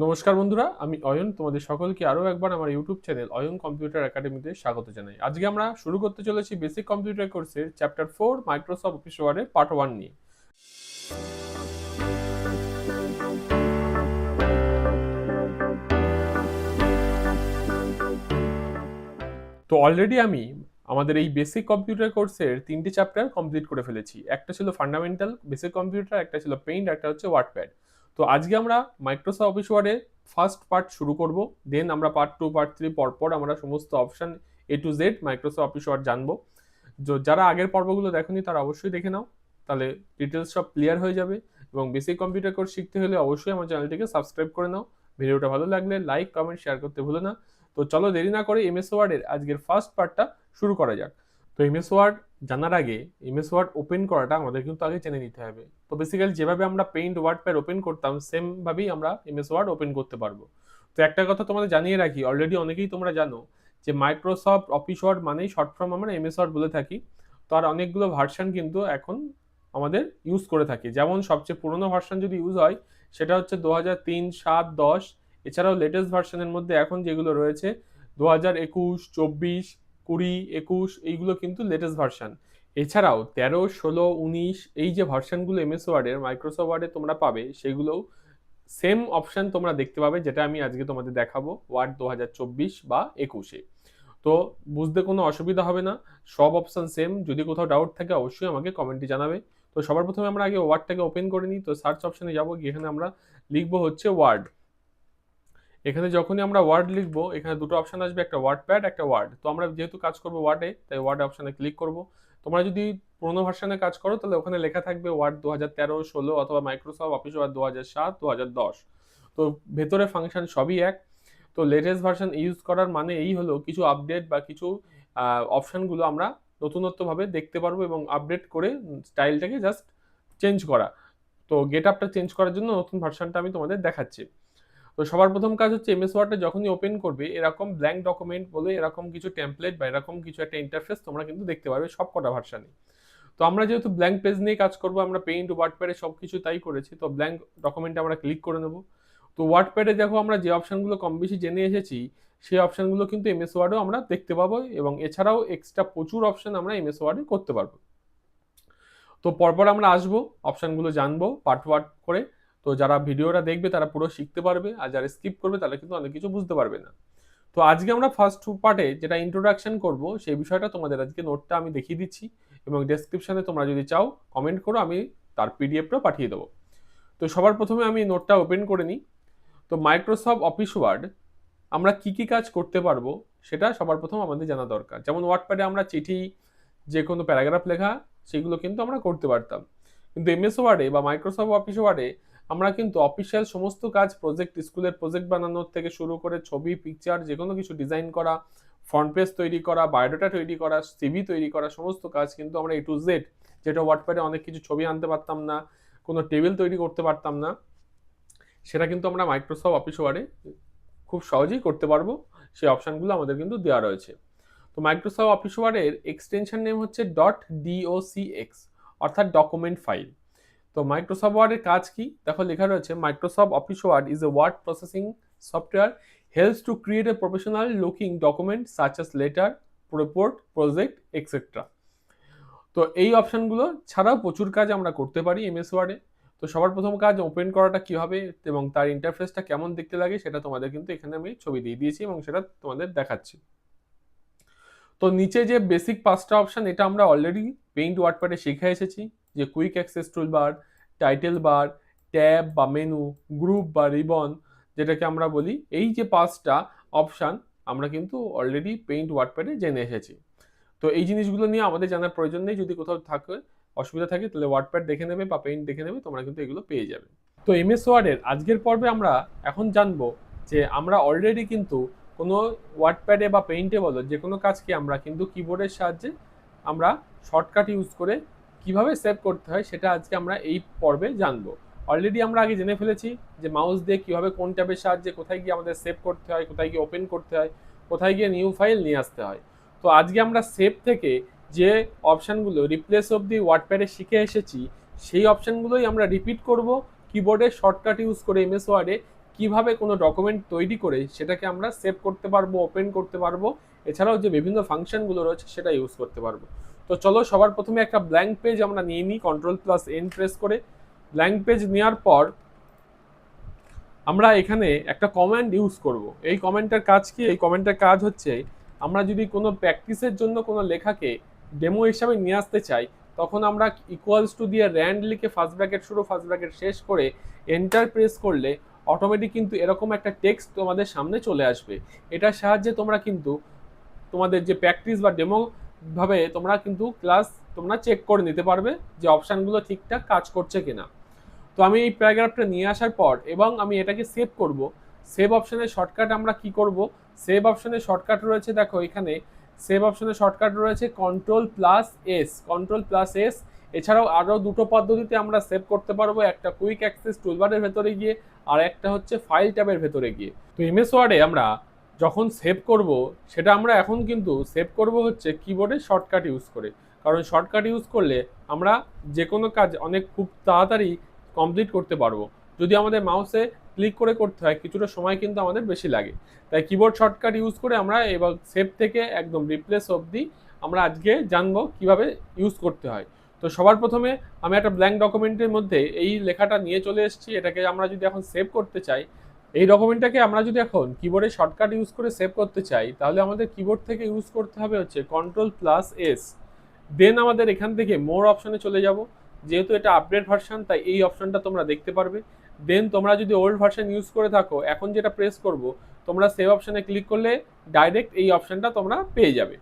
নমস্কার বন্ধুরা, আমি অয়ন। তোমাদের সকলকে আরও একবার আমার ইউটিউব চ্যানেল অয়ন কম্পিউটার একাডেমিতে স্বাগত জানাই। আজকে আমরা শুরু করতে চলেছি বেসিক কম্পিউটার কোর্সের চ্যাপ্টার 4 মাইক্রোসফট অফিস ওয়ার্ডের পার্ট 1 নিয়ে। তো অলরেডি আমি আমাদের এই বেসিক কম্পিউটার কোর্সের 3টে চ্যাপ্টার কমপ্লিট করে ফেলেছি। একটা ছিল ফান্ডামেন্টাল বেসিক কম্পিউটার, একটা ছিল পেইন্ট, একটা হচ্ছে ওয়ার্ডপ্যাড। তো আজকে আমরা মাইক্রোসফট অফিস ওয়ার্ডের ফার্স্ট পার্ট শুরু করব। দেন আমরা পার্ট 2 পার্ট 3 পরপর আমরা সমস্ত option A to Z Microsoft Office Word জানবো। যারা আগের পর্বগুলো দেখোনি তারা অবশ্যই দেখে নাও, তাহলে ডিটেলস সব ক্লিয়ার হয়ে যাবে। এবং বেসিক কম্পিউটার কোর্স শিখতে হলে অবশ্যই আমার চ্যানেলটিকে সাবস্ক্রাইব করে নাও। ভিডিওটা ভালো লাগলে লাইক কমেন্ট শেয়ার করতে ভুলো না। তো চলো দেরি না করে এমএস ওয়ার্ডের আজকের ফার্স্ট পার্টটা শুরু করা যাক। তো এমএস ওয়ার্ড জানার আগে এমএস ওয়ার্ড ওপেন করাটা আমাদের কিন্তু আগে জেনে নিতে হবে। তো বেসিক্যালি যেভাবে আমরা পেইন্ট ওয়ার্ডপ্যাড ওপেন করতাম সেম ভাবেই আমরা এমএস ওয়ার্ড ওপেন করতে পারবো। তো একটা কথা তোমাদের জানিয়ে রাখি, অলরেডি অনেকেই তোমরা জানো যে মাইক্রোসফট অফিস ওয়ার্ড মানেই শর্ট ফর্ম আমরা এমএস ওয়ার্ড বলে থাকি। তো আর অনেকগুলো ভার্সন কিন্তু এখন আমাদের ইউজ করে থাকি। যেমন সবচেয়ে পুরনো ভার্সন যদি ইউজ হয় সেটা হচ্ছে 2003, 7, 10। এছাড়াও লেটেস্ট ভার্সনের মধ্যে এখন যেগুলো রয়েছে 2021, 24, 20, 21 এইগুলো কিন্তু লেটেস্ট ভার্সন। এছাড়াও 13, 16, 19 এই যে ভার্সনগুলো এমএস ওয়ার্ডের মাইক্রোসফট ওয়ার্ডে তোমরা পাবে সেগুলোও সেম অপশন তোমরা দেখতে পাবে, যেটা আমি আজকে তোমাদের দেখাবো ওয়ার্ড 2024 বা 21-এ। তো বুঝতে কোনো অসুবিধা হবে না, সব অপশন সেম। যদি কোথাও ডাউট থাকে অবশ্যই আমাকে কমেন্টে জানাবে। তো সবার প্রথমে আমরা আগে ওয়ার্ডটাকে ওপেন করে নিই। তো সার্চ অপশনে যাবো, এখানে আমরা লিখবো হচ্ছে ওয়ার্ড। এখানে যখনই আমরা ওয়ার্ড লিখবো এখানে দুটো অপশন আসবে, একটা ওয়ার্ডপ্যাড, একটা ওয়ার্ড। তো আমরা যেহেতু কাজ করবো ওয়ার্ডে, তাই ওয়ার্ড অপশনে ক্লিক করব। তোমরা যদি পুরোনো ভার্সনে কাজ করো তাহলে ওখানে লেখা থাকবে ওয়ার্ড 2013, 16 অথবা মাইক্রোসফট অফিস ওয়ার্ড 2007, 2010। তো ভেতরে ফাংশন সবই এক। তো লেটেস্ট ভার্সন ইউজ করার মানে এই হলো কিছু আপডেট বা কিছু অপশনগুলো আমরা নতুনত্বভাবে দেখতে পারবো এবং আপডেট করে স্টাইলটাকে জাস্ট চেঞ্জ করা। তো গেট আপটা চেঞ্জ করার জন্য নতুন ভার্সনটা আমি তোমাদের দেখাচ্ছি। তো সবার প্রথম কাজ হচ্ছে এমএস ওয়ার্ডটা যখনই ওপেন করবে এরকম ব্ল্যাঙ্ক ডকুমেন্ট বলে এরকম কিছু টেমপ্লেট বা এরকম কিছু একটা ইন্টারফেস তোমরা কিন্তু দেখতে পারবে সব কটা ভার্সানে। তো আমরা যেহেতু ব্ল্যাঙ্ক পেজ নিয়ে কাজ করবো, আমরা পেইন্ট ওয়ার্ডপ্যাডে সব কিছু তাই করেছি। তো ব্ল্যাঙ্ক ডকুমেন্টে আমরা ক্লিক করে নেবো। তো ওয়ার্ডপ্যাডে দেখো আমরা যে অপশনগুলো কম বেশি জেনে এসেছি সেই অপশনগুলো কিন্তু এমএস ওয়ার্ডেও আমরা দেখতে পাবো এবং এছাড়াও এক্সট্রা প্রচুর অপশন আমরা এমএস ওয়ার্ডে করতে পারবো। তো পরপর আমরা আসবো, অপশনগুলো জানবো পার্ট ওয়ার্ড করে। তো যারা ভিডিওটা দেখবে তারা পুরো শিখতে পারবে, আর যারা স্কিপ করবে তারা কিন্তু অনেক কিছু বুঝতে পারবে না। তো আজকে আমরা ফার্স্ট পার্টে যেটা ইন্ট্রোডাকশন করব সেই বিষয়টা তোমাদের আজকে নোটটা আমি দেখিয়ে দিচ্ছি এবং ডেসক্রিপশনে তোমরা যদি চাও কমেন্ট করো, আমি তার পিডিএফটা পাঠিয়ে দেবো। তো সবার প্রথমে আমি নোটটা ওপেন করে নিই। তো মাইক্রোসফট অফিস ওয়ার্ড আমরা কি কি কাজ করতে পারবো সেটা সবার প্রথম আমাদের জানা দরকার। যেমন ওয়ার্ডপ্যাডে আমরা চিঠি, যে কোনো প্যারাগ্রাফ লেখা সেগুলো কিন্তু আমরা করতে পারতাম। কিন্তু এমএস ওয়ার্ডে বা মাইক্রোসফট অফিস ওয়ার্ডে আমরা কিন্তু অফিসিয়াল সমস্ত কাজ, প্রজেক্ট, স্কুলের প্রজেক্ট বানানোর থেকে শুরু করে ছবি, পিকচার, যে কোনো কিছু ডিজাইন করা, ফ্রন্ট পেজ তৈরি করা, বায়োডাটা তৈরি করা, সিভি তৈরি করা, সমস্ত কাজ কিন্তু আমরা এ টু জেড, যেটা ওয়ার্ডপ্যাডে অনেক কিছু ছবি আনতে পারতাম না, কোনো টেবিল তৈরি করতে পারতাম না, সেটা কিন্তু আমরা মাইক্রোসফট অফিস ওয়ার্ডে খুব সহজেই করতে পারবো। সেই অপশানগুলো আমাদের কিন্তু দেওয়া রয়েছে। তো মাইক্রোসফট অফিস ওয়ার্ডের এক্সটেনশন নেম হচ্ছে .docx, অর্থাৎ ডকুমেন্ট ফাইল। তো মাইক্রোসফট ওয়ার্ডের কাজ কি দেখো, লেখা রয়েছে Microsoft Office Word is a word processing software helps to create a professional looking document such as letter, report, project etcetera. তো এই অপশনগুলো ছাড়াও প্রচুর কাজ আমরা করতে পারি এমএস ওয়ার্ডে। তো সবার প্রথম কাজ ওপেন করাটা কি হবে এবং তার ইন্টারফেসটা কেমন দেখতে লাগে সেটা তোমাদের কিন্তু এখানে আমি ছবি দিয়ে দিয়েছি এবং সেটা তোমাদের দেখাচ্ছি। তো নিচে যে বেসিক 5টা অপশন এটা আমরা অলরেডি পেইন্ট ওয়ার্ডপ্যাডে শিখে এসেছি, যে quick access toolbar, title bar, tab বা মেনু, গ্রুপ বা রিবন, যেটাকে আমরা বলি, এই যে 5টা অপশন আমরা কিন্তু অলরেডি পেইন্ট ওয়ার্ডপ্যাডে জেনে এসেছি। তো এই জিনিসগুলো নিয়ে আমাদের জানার প্রয়োজন নেই। যদি কোথাও থাকে অসুবিধা থাকে তাহলে ওয়ার্ডপ্যাড দেখে নেবে বা পেইন্ট দেখে নেবে, তোমরা কিন্তু এগুলো পেয়ে যাবে। তো এমএস ওয়ার্ডের আজকের পর্বে আমরা এখন জানবো যে আমরা অলরেডি কিন্তু কোনো ওয়ার্ডপ্যাডে বা পেইন্টে বলো যে কোনো কাজকে আমরা কিন্তু কিবোর্ডের সাহায্যে আমরা শর্টকাট ইউজ করে কিভাবে সেভ করতে হয় সেটা আজকে আমরা এই পর্বে জানবো। অলরেডি আমরা আগে জেনে ফেলেছি যে মাউস দিয়ে কিভাবে কোন ট্যাবের সাহায্যে কোথায় গিয়ে আমাদের সেভ করতে হয়, কোথায় গিয়ে ওপেন করতে হয়, কোথায় গিয়ে নিউ ফাইল নিয়ে আসতে হয়। তো আজকে আমরা সেভ থেকে যে অপশানগুলো রিপ্লেস অফ দি ওয়ার্ডপ্যাডে শিখে এসেছি সেই অপশানগুলোই আমরা রিপিট করব কিবোর্ডে শর্টকাট ইউজ করে এমএস ওয়ার্ডে কিভাবে কোনো ডকুমেন্ট তৈরি করে সেটাকে আমরা সেভ করতে পারবো, ওপেন করতে পারবো, এছাড়াও যে বিভিন্ন ফাংশনগুলো রয়েছে সেটা ইউজ করতে পারবো। তো চলো সবার প্রথমে একটা ব্ল্যাঙ্ক পেজ আমরা নিয়ে নিই Ctrl+N প্রেস করে। ব্ল্যাঙ্ক পেজ নেওয়ার পর আমরা এখানে একটা কমান্ড ইউজ করব। এই কমান্ডটার কাজ কি? এই কমান্ডটার কাজ হচ্ছে আমরা যদি কোনো প্র্যাকটিসের জন্য কোনো লেখাকে ডেমো হিসাবে নিয়ে আসতে চাই, তখন আমরা ইকুয়ালস টু দিয়ে র্যান্ড লিখে ফার্স্ট ব্র্যাকেট শুরু ফার্স্ট ব্র্যাকেট শেষ করে এন্টার প্রেস করলে অটোমেটিক কিন্তু এরকম একটা টেক্সট তোমাদের সামনে চলে আসবে। এটার সাহায্যে তোমরা কিন্তু তোমাদের যে প্র্যাকটিস বা ডেমো ভাবে তোমরা কিন্তু ক্লাস তোমরা চেক করে নিতে পারবে যে অপশানগুলো ঠিকঠাক কাজ করছে কিনা। তো আমি এই প্যারাগ্রাফটা নিয়ে আসার পর এবং আমি এটাকে সেভ করব। সেভ অপশনের শর্টকাট আমরা কি করব? সেভ অপশনের শর্টকাট রয়েছে, দেখো এখানে সেভ অপশনের শর্টকাট রয়েছে Ctrl+S, Ctrl+S। এছাড়াও আরও দুটো পদ্ধতিতে আমরা সেভ করতে পারবো, একটা কুইক অ্যাক্সেস টুলবারের ভেতরে গিয়ে আর একটা হচ্ছে ফাইল ট্যাবের ভেতরে গিয়ে। তো এমএস ওয়ার্ডে আমরা যখন সেভ করব সেটা আমরা এখন কিন্তু সেভ করব হচ্ছে কিবোর্ডের শর্টকাট ইউজ করে, কারণ শর্টকাট ইউজ করলে আমরা যে কোনো কাজ অনেক খুব তাড়াতাড়ি কমপ্লিট করতে পারবো। যদি আমাদের মাউসে ক্লিক করে করতে হয় কিছুটা সময় কিন্তু আমাদের বেশি লাগে, তাই কিবোর্ড শর্টকাট ইউজ করে আমরা এবার সেভ থেকে একদম রিপ্লেস অবধি আমরা আজকে জানবো কিভাবে ইউজ করতে হয়। তো সবার প্রথমে আমি একটা ব্ল্যাঙ্ক ডকুমেন্টের মধ্যে এই লেখাটা নিয়ে চলে এসেছি। এটাকে আমরা যদি এখন সেভ করতে চাই, এই ডকুমেন্টটাকে আমরা যদি এখন কিবোর্ডে শর্টকাট ইউজ করে সেভ করতে চাই, তাহলে আমাদের কিবোর্ড থেকে ইউজ করতে হবে হচ্ছে Ctrl+S। দেন আমাদের এখান থেকে মোর অপশনে চলে যাব। যেহেতু এটা আপডেট ভার্সন তাই এই অপশনটা তোমরা দেখতে পারবে। দেন তোমরা যদি ওল্ড ভার্সন ইউজ করে থাকো, এখন যেটা প্রেস করব তোমরা সেভ অপশনে ক্লিক করলে ডাইরেক্ট এই অপশনটা তোমরা পেয়ে যাবে।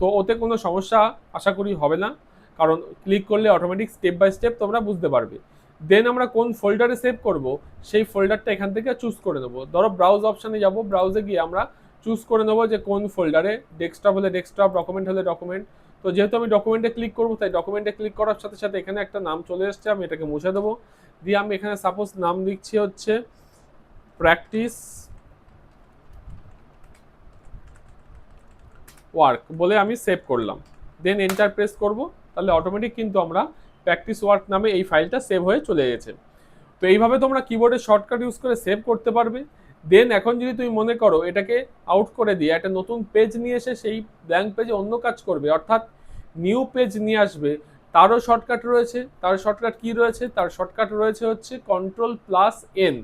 তো ওতে কোনো সমস্যা আশা করি হবে না, কারণ ক্লিক করলে অটোমেটিক স্টেপ বাই স্টেপ তোমরা বুঝতে পারবে। দেন আমরা কোন ফোল্ডারে সেভ করব সেই ফোল্ডারটা এখান থেকে চুজ করে নেবো। ধরো ব্রাউজ অপশানে যাব, ব্রাউজে গিয়ে আমরা চুজ করে নেবো যে কোন ফোল্ডারে, ডেস্কটপ হলে ডেস্কটপ, ডকুমেন্ট হলে ডকুমেন্ট। তো যেহেতু আমি ডকুমেন্টে ক্লিক করবো তাই ডকুমেন্টে ক্লিক করার সাথে সাথে এখানে একটা নাম চলে এসছে, আমি এটাকে মুছে দেবো। দিয়ে আমি এখানে সাপোজ নাম লিখছি হচ্ছে প্র্যাকটিস ওয়ার্ক বলে আমি সেভ করলাম। দেন এন্টার প্রেস করব, তাহলে অটোমেটিক কিন্তু আমরা প্র্যাকটিস ওয়ার্ক নামে এই ফাইলটা সেভ হয়ে চলে গেছে। তো এইভাবে তোমরা কিবোর্ডে শর্টকাট ইউজ করে সেভ করতে পারবে। দেন এখন যদি তুমি মনে করো এটাকে আউট করে দিয়ে একটা নতুন পেজ নিয়ে এসে সেই ব্ল্যাঙ্ক পেজে অন্য কাজ করবে, অর্থাৎ নিউ পেজ নিয়ে আসবে, তারও শর্টকাট রয়েছে। তার শর্টকাট কি রয়েছে? তার শর্টকাট রয়েছে হচ্ছে Ctrl+N,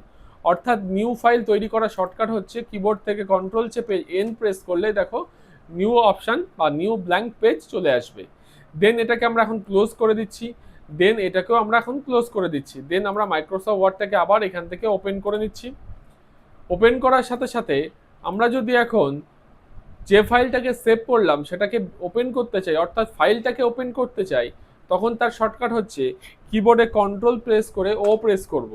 অর্থাৎ নিউ ফাইল তৈরি করা শর্টকাট হচ্ছে কিবোর্ড থেকে কন্ট্রোল চেপে N প্রেস করলে দেখো নিউ অপশান বা নিউ ব্ল্যাঙ্ক পেজ চলে আসবে। দেন এটাকে আমরা এখন ক্লোজ করে দিচ্ছি। দেন এটাকেও আমরা এখন ক্লোজ করে দিচ্ছি। দেন আমরা মাইক্রোসফট ওয়ার্ডটাকে আবার এখান থেকে ওপেন করে নিচ্ছি। ওপেন করার সাথে সাথে আমরা যদি এখন যে ফাইলটাকে সেভ করলাম সেটাকে ওপেন করতে চাই, অর্থাৎ ফাইলটাকে ওপেন করতে চাই, তখন তার শর্টকাট হচ্ছে কিবোর্ডে কন্ট্রোল প্রেস করে ও প্রেস করব।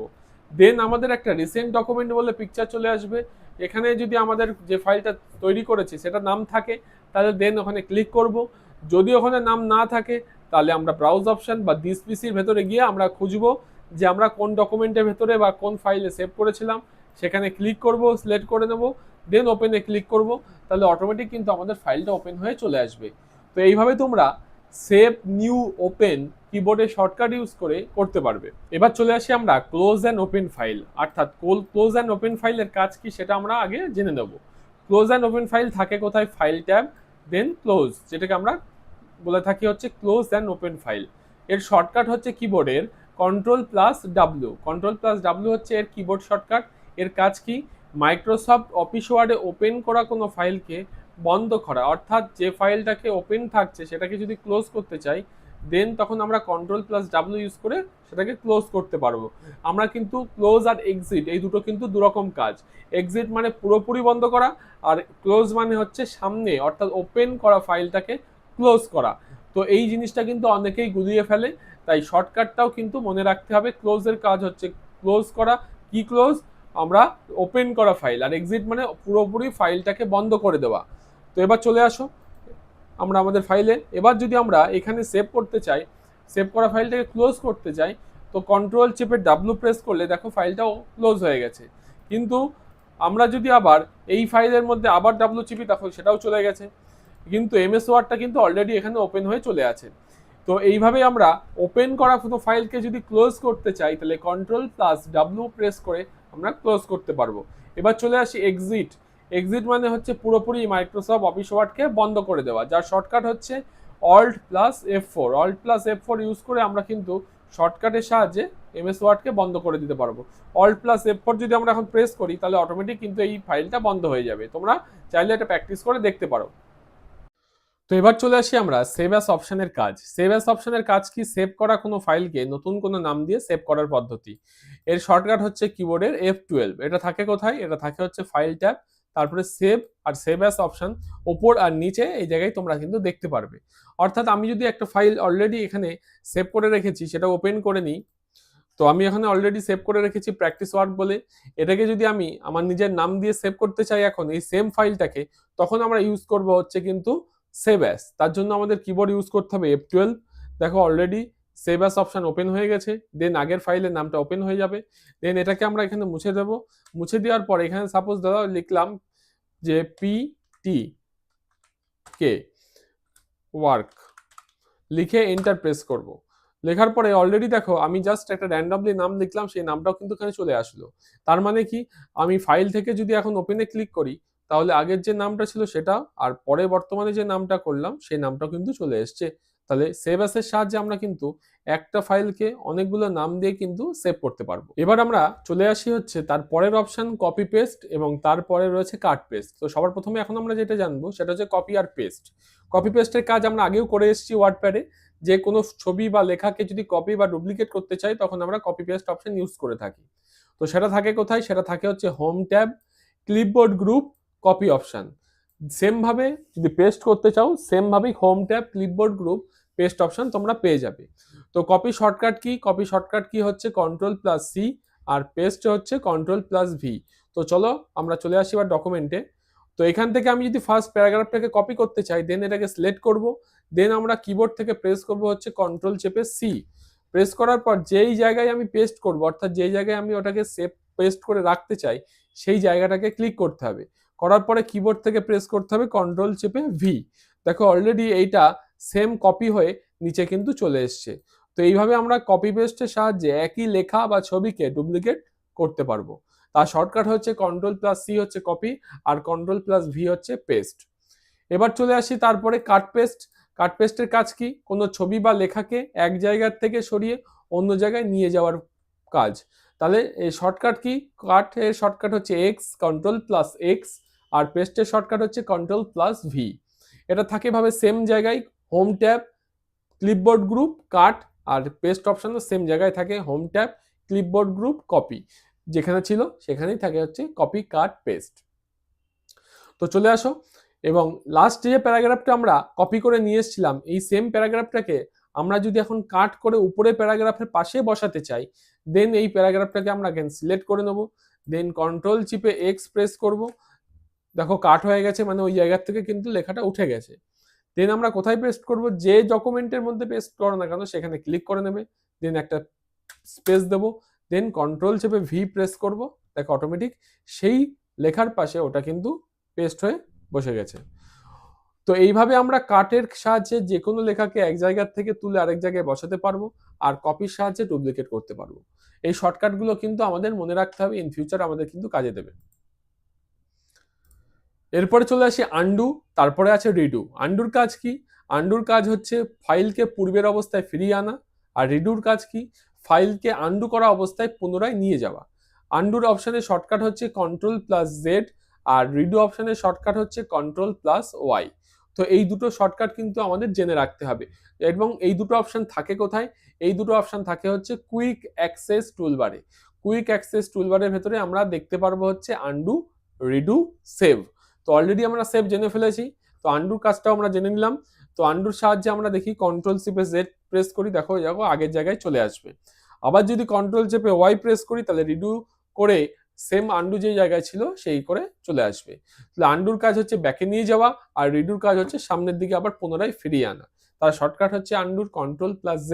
দেন আমাদের একটা রিসেন্ট ডকুমেন্ট বলে পিকচার চলে আসবে। এখানে যদি আমাদের যে ফাইলটা তৈরি করেছি সেটা নাম থাকে তাহলে দেন ওখানে ক্লিক করব। যদি ওখানে নাম না থাকে তাহলে আমরা ব্রাউজ অপশন বা দিস পিসির ভেতরে গিয়ে আমরা খুঁজবো যে আমরা কোন ডকুমেন্টের ভেতরে বা কোন ফাইলে সেভ করেছিলাম, সেখানে ক্লিক করব, সিলেক্ট করে নেব, দেন ওপেনে ক্লিক করব, তাহলে অটোমেটিক কিন্তু আমাদের ফাইলটা ওপেন হয়ে চলে আসবে। তো এইভাবে তোমরা সেভ, নিউ, ওপেন কিবোর্ডে শর্টকাট ইউজ করে করতে পারবে। এবার চলে আসি আমরা ক্লোজ অ্যান্ড ওপেন ফাইল, অর্থাৎ ক্লোজ অ্যান্ড ওপেন ফাইলের কাজ কি সেটা আমরা আগে জেনে নেব। ক্লোজ অ্যান্ড ওপেন ফাইল থাকে কোথায়? ফাইল ট্যাব, দেন ক্লোজ, যেটাকে আমরা বলে থাকি হচ্ছে ক্লোজ অ্যান্ড ওপেন ফাইল। এর শর্টকাট হচ্ছে কিবোর্ডের Ctrl+W। Ctrl+W হচ্ছে এর কিবোর্ড শর্টকাট। এর কাজ কি? মাইক্রোসফট অফিস ওয়ার্ডে ওপেন করা কোনো ফাইলকে বন্ধ করা, অর্থাৎ যে ফাইলটাকে ওপেন থাকছে সেটাকে যদি ক্লোজ করতে চাই দেন তখন আমরা Ctrl+W ইউজ করে সেটাকে ক্লোজ করতে পারবো। আমরা কিন্তু ক্লোজ আর এক্সিট এই দুটো কিন্তু দুরকম কাজ। এক্সিট মানে পুরোপুরি বন্ধ করা, আর ক্লোজ মানে হচ্ছে সামনে অর্থাৎ ওপেন করা ফাইলটাকে ক্লোজ করা। তো এই জিনিসটা কিন্তু অনেকেই গুলিয়ে ফেলে, তাই শর্টকাটটাও কিন্তু মনে রাখতে হবে। ক্লোজের কাজ হচ্ছে ক্লোজ করা। কি ক্লোজ? আমরা ওপেন করা ফাইল, আর এক্সিট মানে পুরোপুরি ফাইলটাকে বন্ধ করে দেওয়া। তো এবার চলে আসো আমরা আমাদের ফাইলে। এবার যদি আমরা এখানে সেভ করতে চাই, সেভ করা ফাইলটাকে ক্লোজ করতে চাই, তো কন্ট্রোল চেপে ডাব্লু প্রেস করলে দেখো ফাইলটাও ক্লোজ হয়ে গেছে। কিন্তু আমরা যদি আবার এই ফাইলের মধ্যে আবার ডাব্লু চিপি দেখো সেটাও চলে গেছে, কিন্তু এমএস ওয়ার্ডটা কিন্তু অলরেডি এখানে ওপেন হয়ে চলে আছে। তো এইভাবে আমরা ওপেন করা কোনো ফাইলকে যদি ক্লোজ করতে চাই তাহলে Ctrl+W প্রেস করে আমরা ক্লোজ করতে পারবো। এবার চলে আসি এক্সিট। এক্সিট মানে হচ্ছে পুরোপুরি মাইক্রোসফট অফিস ওয়ার্ডকে বন্ধ করে দেওয়া, যার শর্টকাট হচ্ছে alt plus F4। Alt plus F4 use করে আমরা কিন্তু শর্টকাটের সাহায্যে এমএস ওয়ার্ডকে বন্ধ করে দিতে পারবো। অল্ট প্লাস F4 যদি আমরা এখন প্রেস করি তাহলে অটোমেটিক কিন্তু এই ফাইলটা বন্ধ হয়ে যাবে। তোমরা চাইলে এটা প্র্যাকটিস করে দেখতে পারো। তো এবার চলে আসি আমরা সেভ অ্যাস অপশনের কাজ। সেভ অ্যাস অপশনের কাজ কি? সেভ করা কোনো ফাইলকে নতুন কোনো নাম দিয়ে সেভ করার পদ্ধতি। এর শর্টকাট হচ্ছে কিবোর্ডের F12। এটা থাকে কোথায়? এটা থাকে হচ্ছে ফাইল ট্যাব, তারপরে সেভ আর সেভ অ্যাস অপশন ওপর আর নিচে এই জায়গায় তোমরা কিন্তু দেখতে পারবে। অর্থাৎ আমি যদি একটা ফাইল অলরেডি এখানে সেভ করে রেখেছি সেটা ওপেন করে নিই, তো আমি এখানে অলরেডি সেভ করে রেখেছি প্র্যাকটিস ওয়ার্ক বলে। এটাকে যদি আমি আমার নিজের নাম দিয়ে সেভ করতে চাই এখন এই সেম ফাইলটাকে, তখন আমরা ইউজ করব হচ্ছে কিন্তু সেভ অ্যাস। তার জন্য আমাদের কিবোর্ড ইউজ করতে হবে F12। দেখো already save as option open হয়ে গেছে। দেন আগের ফাইলের নামটা ওপেন হয়ে যাবে। দেন এটাকে আমরা এখানে মুছে দেব। মুছে দেওয়ার পর এখানে সাপোজ দাদা লিখলাম যে PT কে ওয়ার্ক, লিখে এন্টার প্রেস করব। লেখার পরে অলরেডি দেখো আমি জাস্ট একটা র্যান্ডমলি নাম লিখলাম, সেই নামটাও কিন্তু এখানে চলে আসলো। তার মানে কি, আমি ফাইল থেকে যদি এখন ওপেনে ক্লিক করি তাহলে আগের যে নামটা ছিল সেটা, আর পরে বর্তমানে যে নামটা করলাম সেই নামটাও কিন্তু চলে এসছে। তাহলে সেভ অ্যাসের সাহায্যে আমরা কিন্তু একটা ফাইলকে অনেকগুলো নাম দিয়ে কিন্তু সেভ করতে পারবো। এবার আমরা চলে আসি হচ্ছে তার পরের অপশন কপি পেস্ট, এবং তারপরে রয়েছে কাট পেস্ট। তো সবার প্রথমে এখন আমরা যেটা জানবো সেটা হচ্ছে কপি আর পেস্ট। কপি পেস্টের কাজ আমরা আগেও করে এসেছি ওয়ার্ডপ্যাডে। যে কোনো ছবি বা লেখাকে যদি কপি বা ডুপ্লিকেট করতে চাই তখন আমরা কপি পেস্ট অপশন ইউজ করে থাকি। তো সেটা থাকে কোথায়? সেটা থাকে হচ্ছে home tab, clipboard group, copy option. Same ভাবে যদি পেস্ট করতে চাও সেম ভাবেই home tab, clipboard group, paste option তোমরা পেয়ে যাবে। তো কপি শর্টকাট কি? কপি শর্টকাট কি হচ্ছে Ctrl+C, আর পেস্ট হচ্ছে Ctrl+V। তো চলো আমরা চলে আসি এবার ডকুমেন্টে। তো এখান থেকে আমি যদি ফার্স্ট প্যারাগ্রাফটাকে কপি করতে চাই দেন এটাকে সিলেক্ট করব। দেন আমরা কিবোর্ড থেকে প্রেস করব হচ্ছে কন্ট্রোল চেপে C। প্রেস করার পর যেই জায়গায় আমি পেস্ট করব, অর্থাৎ যেই জায়গায় আমি ওটাকে সেভ পেস্ট করে রাখতে চাই সেই জায়গাটাকে ক্লিক করতে হবে। করার পরে কিবোর্ড থেকে প্রেস করতে হবে কন্ট্রোল চেপে V। দেখো অলরেডি এইটা সেম কপি হয়ে নিচে কিন্তু চলে এসছে। তো এইভাবে আমরা কপি পেস্টের সাহায্যে একই লেখা বা ছবিকে ডুপ্লিকেট করতে পারবো। তার শর্টকাট হচ্ছে Ctrl+C হচ্ছে কপি, আর Ctrl+V হচ্ছে পেস্ট। এবার চলে আসি তারপরে কাট পেস্ট। কাট পেস্টের কাজ কি? কোনো ছবি বা লেখাকে এক জায়গার থেকে সরিয়ে অন্য জায়গায় নিয়ে যাওয়ার কাজ। তাহলে এই শর্টকাট কি? কাট এর শর্টকাট হচ্ছে Ctrl+X, আর পেস্টের শর্টকাট হচ্ছে Ctrl+V। এটা থাকে ভাবে সেম জায়গায় হোম ট্যাব, ক্লিপবোর্ড গ্রুপ, কাট, আর পেস্ট অপশনও সেম জায়গায় থাকে home tab, clipboard group, copy. যেখানে ছিল সেখানেই থাকে হচ্ছে কপি, কাট, পেস্ট। তো চলে আসো, এবং লাস্ট যে প্যারাগ্রাফটা আমরা কপি করে নিয়ে এসেছিলাম এই সেম প্যারাগ্রাফটাকে আমরা যদি এখন কাট করে উপরে প্যারাগ্রাফের পাশে বসাতে চাই, দেন এই প্যারাগ্রাফটাকে আমরা again সিলেক্ট করে নেব। দেন কন্ট্রোল চিপে এক্স প্রেস করব। দেখো কাট হয়ে গেছে, মানে ওই জায়গা থেকে কিন্তু লেখাটা উঠে গেছে। দেন আমরা কোথায় পেস্ট করব? যে ডকুমেন্টের মধ্যে পেস্ট করো না কেন সেখানে ক্লিক করে নেবে। দেন একটা স্পেস দেব। দেন কন্ট্রোল চেপে ভি প্রেস করব। দেখো অটোমেটিক সেই লেখার পাশে ওটা কিন্তু পেস্ট হয়ে বসে গেছে। তো এইভাবে আমরা কাটের সাহায্যে যে কোনো লেখাকে এক জায়গা থেকে তুলে আরেক জায়গায় বসাতে পারবো, আর কপির সাহায্যে ডুপ্লিকেট করতে পারবো। এই শর্টকাটগুলো কিন্তু আমাদের মনে রাখতে হবে, ইন ফিউচার আমাদের কিন্তু কাজে দেবে। এরপরে চলে আসি আন্ডু, তারপরে আছে রিডু। আন্ডুর কাজ কি? আন্ডুর কাজ হচ্ছে ফাইলকে পূর্বের অবস্থায় ফিরিয়ে আনা, আর রিডুর কাজ কি? ফাইলকে আন্ডু করা অবস্থায় পুনরায় নিয়ে যাওয়া। আন্ডুর অপশনের শর্টকাট হচ্ছে Ctrl+Z, আর রিডু অপশনের শর্টকাট হচ্ছে Ctrl+Y। তো এই দুটো শর্টকাট কিন্তু আমাদের জেনে রাখতে হবে। এবং এই দুটো অপশন থাকে কোথায়? এই দুটো অপশন থাকে হচ্ছে কুইক অ্যাক্সেস টুলবারে। কুইক অ্যাক্সেস টুলবারের ভেতরে আমরা দেখতে পারবো হচ্ছে আন্ডু, রিডু, সেভ। তো অলরেডি আমরা সেভ জেনে ফেলেছি, তো আন্ডুর কাজটাও আমরা জেনে নিলাম। তো আন্ডুর সাহায্যে আমরা দেখি কন্ট্রোল চেপে জেড প্রেস করি, দেখো দেখো আগের জায়গায় চলে আসবে। আবার যদি কন্ট্রোল চেপে ওয়াই প্রেস করি তাহলে রিডু করে সেম আন্ডু যে জায়গায় ছিল সেই করে চলে আসবে। তাহলে আন্ডুর কাজ হচ্ছে ব্যাকে নিয়ে যাওয়া, আর রিডুর কাজ হচ্ছে সামনের দিকে আবার পুনরায় ফিরিয়ে আনা। তার শর্টকাট হচ্ছে আন্ডুর Ctrl+Z,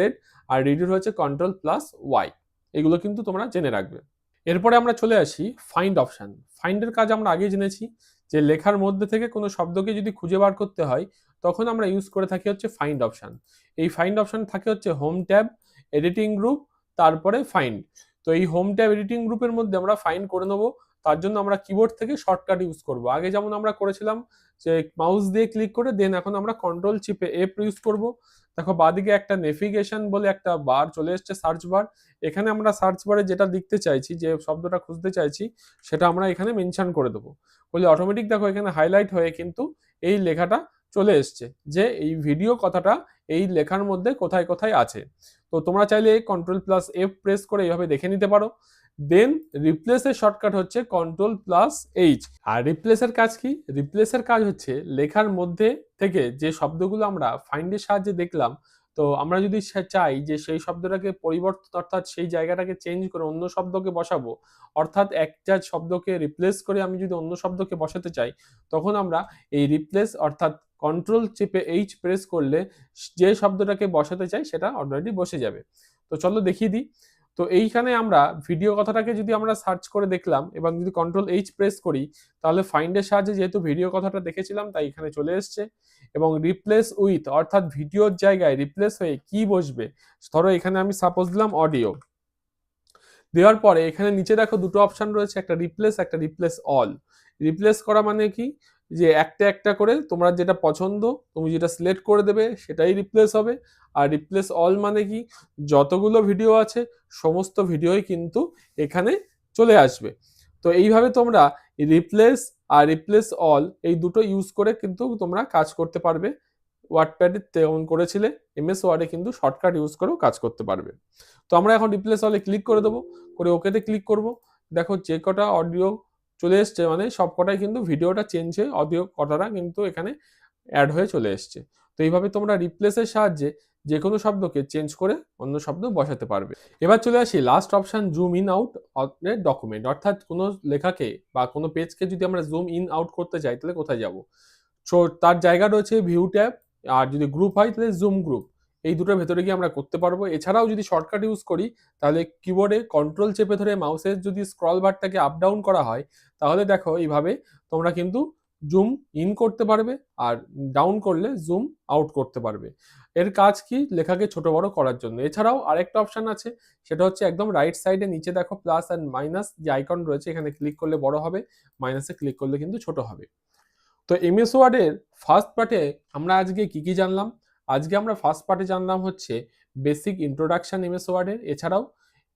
আর রিডুর হচ্ছে Ctrl+Y। এগুলো কিন্তু তোমরা জেনে রাখবে। এরপরে আমরা চলে আসি ফাইন্ড অপশন। ফাইন্ডের কাজ আমরা আগে জেনেছি যে লেখার মধ্যে থেকে কোনো শব্দকে যদি খুঁজে বার করতে হয় তখন আমরা ইউজ করে থাকি হচ্ছে ফাইন্ড অপশন। এই ফাইন্ড অপশন থাকে হচ্ছে হোম ট্যাব, এডিটিং গ্রুপ, তারপরে ফাইন্ড। তো তো এই হোম ট্যাব এডিটিং গ্রুপের মধ্যে আমরা ফাইন্ড করে নেবো। তার জন্য আমরা কিবোর্ড থেকে শর্টকাট ইউজ করব। আগে যেমন আমরা করেছিলাম যে মাউস দিয়ে ক্লিক করে দেন এখন আমরা কন্ট্রোল চিপে এফ ইউজ করব। দেখো বাদিকে একটা নেভিগেশন বলে একটা বার চলে এসছে, সার্চ বার। এখানে আমরা সার্চ বারে যেটা লিখতে চাইছি, যে শব্দটা খুঁজতে চাইছি, সেটা আমরা এখানে মেনশন করে দেবো। বলে অটোমেটিক দেখো এখানে হাইলাইট হয়ে কিন্তু এই লেখাটা চলে এসছে, যে এই ভিডিও কথাটা এই লেখার মধ্যে কোথায় কোথায় আছে। তো তোমরা চাইলে কন্ট্রোল প্লাস এফ প্রেস করে এইভাবে দেখে নিতে পারো। দেন রিপ্লেসের শর্টকাট হচ্ছে কন্ট্রোল প্লাস এইচ। আর রিপ্লেসের কাজ কি? রিপ্লেসের কাজ হচ্ছে লেখার মধ্যে থেকে যে শব্দগুলো আমরা ফাইন্ডের সাহায্যে দেখলাম, তো আমরা যদি চাই যে সেই শব্দটাকে পরিবর্তন, অর্থাৎ সেই জায়গাটাকে চেঞ্জ করে অন্য শব্দকে বসাবো, অর্থাৎ একটা শব্দকে রিপ্লেস করে আমি যদি অন্য শব্দকে বসাতে চাই, তখন আমরা এই রিপ্লেস অর্থাৎ কন্ট্রোল চেপে এইচ প্রেস করলে যে শব্দটাকে বসাতে চাই সেটা অলরেডি বসে যাবে। তো চলো দেখিয়ে দিই। তো এইখানে আমরা ভিডিও কথাটাকে যদি আমরা সার্চ করে দেখলাম এবং যদি কন্ট্রোল এইচ প্রেস করি, তাহলে ফাইন্ডের সাহায্যে যেহেতু ভিডিও কথাটা দেখেছিলাম তাই এখানে চলে এসছে। এবং রিপ্লেস উইথ অর্থাৎ ভিডিওর জায়গায় রিপ্লেস হয়ে কি বসবে, ধরো এখানে আমি সাপোজ দিলাম অডিও। দেওয়ার পরে এখানে নিচে দেখো দুটো অপশন রয়েছে, একটা রিপ্লেস, একটা রিপ্লেস অল। রিপ্লেস করা মানে কি, যে একটা একটা করে তোমরা যেটা পছন্দ তুমি যেটা সিলেক্ট করে দেবে সেটাই রিপ্লেস হবে। আর রিপ্লেস অল মানে কি, যতগুলো ভিডিও আছে সমস্ত ভিডিওই কিন্তু এখানে চলে আসবে। তো এইভাবে তোমরা রিপ্লেস আর রিপ্লেস অল এই দুটো ইউজ করে কিন্তু তোমরা কাজ করতে পারবে। ওয়ার্ডপ্যাডে তেমন করেছিলে, এমএস ওয়ার্ডে কিন্তু শর্টকাট ইউজ করেও কাজ করতে পারবে। তো আমরা এখন রিপ্লেস অলে ক্লিক করে দেবো, করে ওকেতে ক্লিক করব। দেখো যে কটা অডিও চলে এসছে মানে সব কটাই কিন্তু ভিডিওটা চেঞ্জ হয়ে অডিও কটাটা কিন্তু এখানে অ্যাড হয়ে চলে এসছে। তো এইভাবে তোমরা রিপ্লেসের সাহায্যে যে কোনো শব্দকে চেঞ্জ করে অন্য শব্দ বসাতে পারবে। এবার চলে আসি last option, zoom in out document. অর্থাৎ কোনো লেখাকে বা কোনো পেজকে যদি আমরা জুম ইন আউট করতে চাই তাহলে কোথায় যাব? সো তার জায়গা রয়েছে ভিউ ট্যাব, আর যদি গ্রুপ হয় তাহলে জুম গ্রুপ। এই দুটোর ভেতরে গিয়ে আমরা করতে পারবো। এছাড়াও যদি শর্টকাট ইউজ করি তাহলে কিবোর্ডে কন্ট্রোল চেপে ধরে মাউসের যদি স্ক্রল বারটাকে আপ ডাউন করা হয়, তাহলে দেখো এইভাবে তোমরা কিন্তু জুম ইন করতে পারবে আর ডাউন করলে জুম আউট করতে পারবে। এর কাজ কি, লেখাকে ছোট বড় করার জন্য। এছাড়াও আরেকটা অপশন আছে, সেটা হচ্ছে একদম রাইট সাইডে নিচে দেখো প্লাস আর মাইনাস যে আইকন রয়েছে, এখানে ক্লিক করলে বড় হবে, মাইনাসে ক্লিক করলে কিন্তু ছোট হবে। তো এমএস ওয়ার্ডের ফার্স্ট পার্টে আমরা আজকে কি কি জানলাম? আজকে আমরা ফার্স্ট পার্টে জানলাম হচ্ছে বেসিক ইন্ট্রোডাকশন এমএস ওয়ার্ডের। এছাড়াও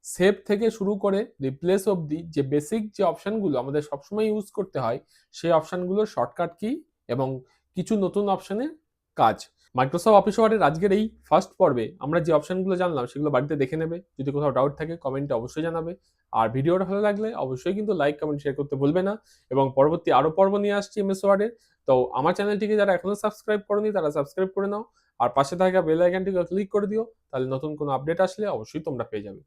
সেভ থেকে শুরু করে রিপ্লেস অবধি যে বেসিক যে অপশনগুলো আমাদের সবসময় ইউজ করতে হয়, সেই অপশনগুলোর শর্টকাট কি এবং কিছু নতুন অপশনের কাজ। মাইক্রোসফট অফিস ওয়ার্ডের আজকের এই ফার্স্ট পর্বে আমরা যে অপশনগুলো জানলাম সেগুলো বাড়িতে দেখে নেবে। যদি কোথাও ডাউট থাকে কমেন্টে অবশ্যই জানাবে। আর ভিডিওটা ভালো লাগলে অবশ্যই কিন্তু লাইক কমেন্ট শেয়ার করতে ভুলবে না। এবং পরবর্তী আরো পর্ব নিয়ে আসছি এমএস ওয়ার্ডের। তো আমার চ্যানেলটিকে যারা এখনো সাবস্ক্রাইব করনি তারা সাবস্ক্রাইব করে নাও, আর পাশে থাকা বেল আইকনটিকে ক্লিক করে দিও, তাহলে নতুন কোনো আপডেট আসলে অবশ্যই তোমরা পেয়ে যাবে।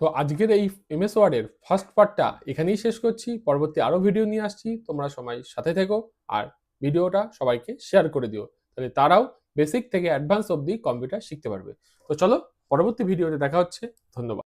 তো আজকের এই এমএস ওয়ার্ডের ফার্স্ট পার্টটা এখানেই শেষ করছি। পরবর্তী আরো ভিডিও নিয়ে আসছি, তোমরা সবাই সাথে থেকো আর ভিডিওটা সবাইকে শেয়ার করে দিও, তাহলে তারাও বেসিক থেকে অ্যাডভান্স অবধি কম্পিউটার শিখতে পারবে। তো চলো পরবর্তী ভিডিওতে দেখা হচ্ছে। ধন্যবাদ।